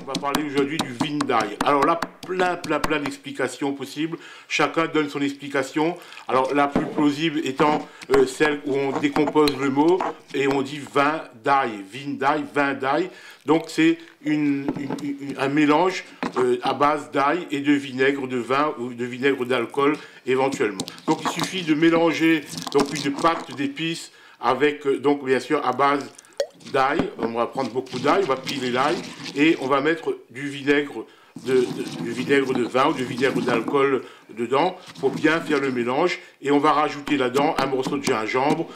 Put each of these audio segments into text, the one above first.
On va parler aujourd'hui du vin d'ail. Alors là, plein d'explications possibles. Chacun donne son explication. Alors la plus plausible étant celle où on décompose le mot et on dit vin d'ail, vin d'ail. Donc c'est un mélange à base d'ail et de vinaigre de vin ou de vinaigre d'alcool éventuellement. Donc il suffit de mélanger donc une pâte d'épices avec donc bien sûr à base d'ail. On va prendre beaucoup d'ail, on va piler l'ail et on va mettre du vinaigre de vin ou du vinaigre d'alcool dedans pour bien faire le mélange. Et on va rajouter là-dedans un morceau de gingembre,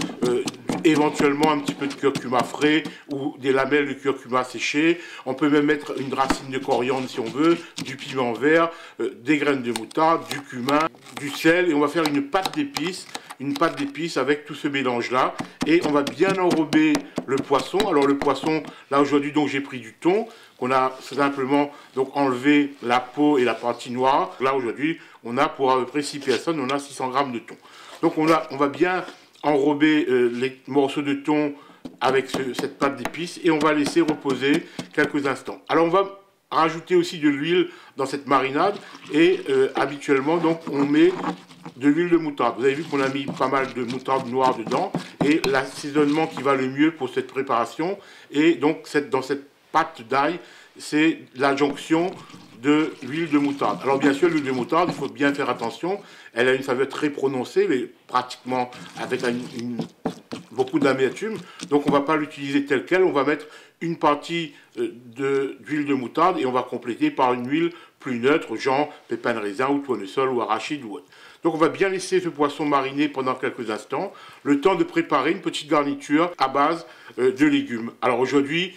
éventuellement un petit peu de curcuma frais ou des lamelles de curcuma séchées. On peut même mettre une racine de coriandre si on veut, du piment vert, des graines de moutarde, du cumin, du sel. Et on va faire une pâte d'épices avec tout ce mélange-là. Et on va bien enrober le poisson. Alors le poisson, là aujourd'hui, donc j'ai pris du thon, qu'on a simplement donc enlevé la peau et la partie noire. Là aujourd'hui, on a pour à peu près 6 personnes, on a 600 grammes de thon. Donc on va bien enrober les morceaux de thon avec cette pâte d'épices et on va laisser reposer quelques instants. Alors on va rajouter aussi de l'huile dans cette marinade et habituellement donc on met de l'huile de moutarde. Vous avez vu qu'on a mis pas mal de moutarde noire dedans et l'assaisonnement qui va le mieux pour cette préparation et donc dans cette pâte d'ail, c'est l'adjonction de l'huile de moutarde. Alors bien sûr, l'huile de moutarde, il faut bien faire attention. Elle a une saveur très prononcée, mais pratiquement avec beaucoup d'amertume. Donc on ne va pas l'utiliser telle quelle. On va mettre une partie d'huile de moutarde et on va compléter par une huile plus neutre, genre pépins de raisin ou tournesol ou arachide ou autre. Donc on va bien laisser ce poisson mariner pendant quelques instants, le temps de préparer une petite garniture à base de légumes. Alors aujourd'hui,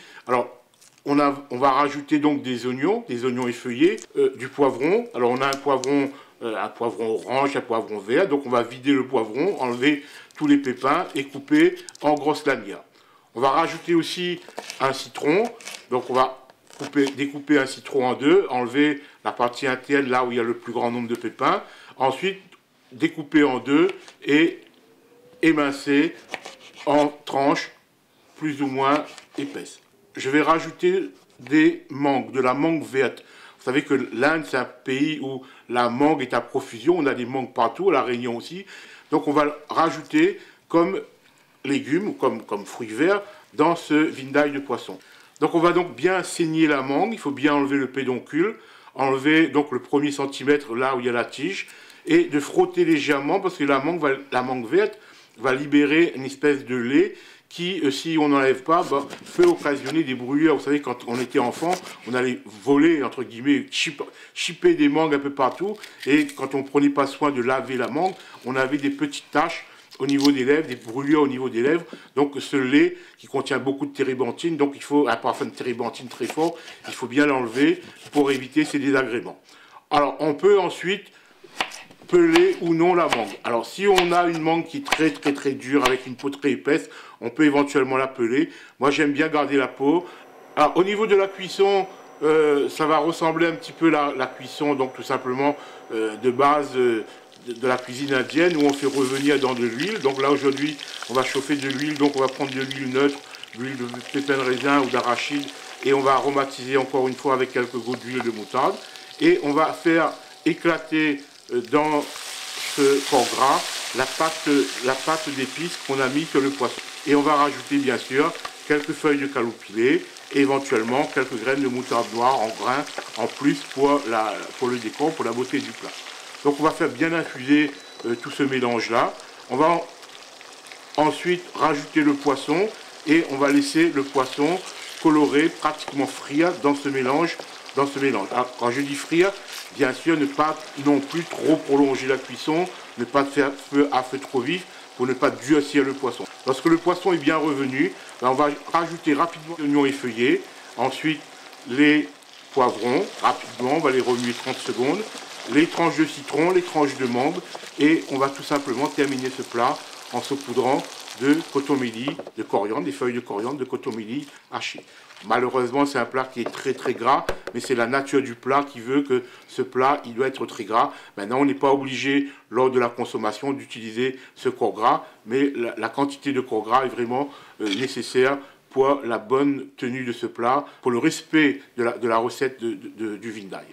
on va rajouter donc des oignons effeuillés, du poivron. Alors on a un poivron orange, un poivron vert. Donc on va vider le poivron, enlever tous les pépins et couper en grosses lanières. On va rajouter aussi un citron. Donc on va découper un citron en deux, enlever la partie interne là où il y a le plus grand nombre de pépins. Ensuite découper en deux et émincer en tranches plus ou moins épaisses. Je vais rajouter de la mangue verte. Vous savez que l'Inde, c'est un pays où la mangue est à profusion. On a des mangues partout, à La Réunion aussi. Donc on va rajouter comme légumes ou comme fruits verts dans ce vin d'ail de poisson. Donc on va donc bien saigner la mangue. Il faut bien enlever le pédoncule, enlever donc le premier centimètre là où il y a la tige et de frotter légèrement parce que la mangue verte va libérer une espèce de lait qui, si on n'enlève pas, peut occasionner des brûlures. Vous savez, quand on était enfant, on allait voler, entre guillemets, chipper des mangues un peu partout. Et quand on ne prenait pas soin de laver la mangue, on avait des petites taches au niveau des lèvres, des brûlures au niveau des lèvres. Donc ce lait qui contient beaucoup de térébenthine, donc il faut un parfum de térébenthine très fort, il faut bien l'enlever pour éviter ces désagréments. Alors on peut ensuite peler ou non la mangue. Alors si on a une mangue qui est très dure avec une peau très épaisse, on peut éventuellement la peler. Moi j'aime bien garder la peau. Alors au niveau de la cuisson, ça va ressembler un petit peu la cuisson, donc tout simplement de base de la cuisine indienne où on fait revenir dans de l'huile. Donc là aujourd'hui on va chauffer de l'huile, donc on va prendre de l'huile neutre, l'huile de pépins de raisin ou d'arachide et on va aromatiser encore une fois avec quelques gouttes d'huile de moutarde et on va faire éclater dans ce corps gras la pâte d'épices qu'on a mis sur le poisson. Et on va rajouter bien sûr quelques feuilles de calou pilé, et éventuellement quelques graines de moutarde noire en grains en plus pour le décor, pour la beauté du plat. Donc on va faire bien infuser tout ce mélange là. On va ensuite rajouter le poisson et on va laisser le poisson coloré, pratiquement frire dans ce mélange. Alors, quand je dis frire, bien sûr, ne pas non plus trop prolonger la cuisson, ne pas faire feu à feu trop vif pour ne pas durcir le poisson. Lorsque le poisson est bien revenu, on va rajouter rapidement l'oignon effeuillé, ensuite les poivrons, rapidement, on va les remuer 30 secondes, les tranches de citron, les tranches de mangue, et on va tout simplement terminer ce plat en saupoudrant de cotomili, de coriandre, des feuilles de coriandre, de cotomili hachées. Malheureusement, c'est un plat qui est très gras, mais c'est la nature du plat qui veut que ce plat, il doit être très gras. Maintenant, on n'est pas obligé, lors de la consommation, d'utiliser ce corps gras, mais la quantité de corps gras est vraiment nécessaire pour la bonne tenue de ce plat, pour le respect de la recette du vin d'ail.